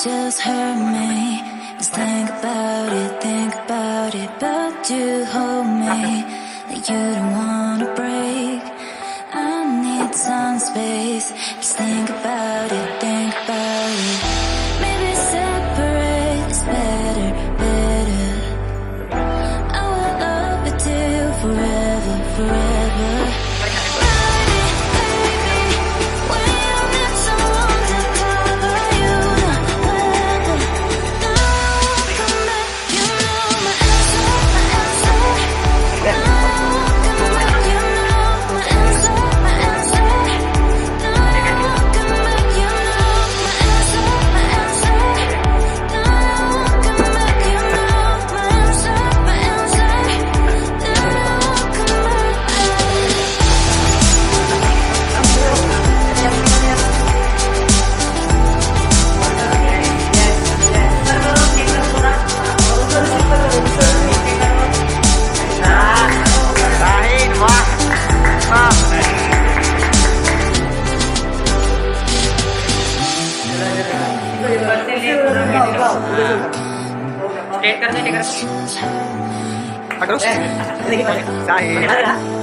just hurt me. Just think about it, but you hold me like you don't wanna break. I need some space. Just think about it, maybe separate is better, better. I will love you till forever, forever. Aduh, ini kita.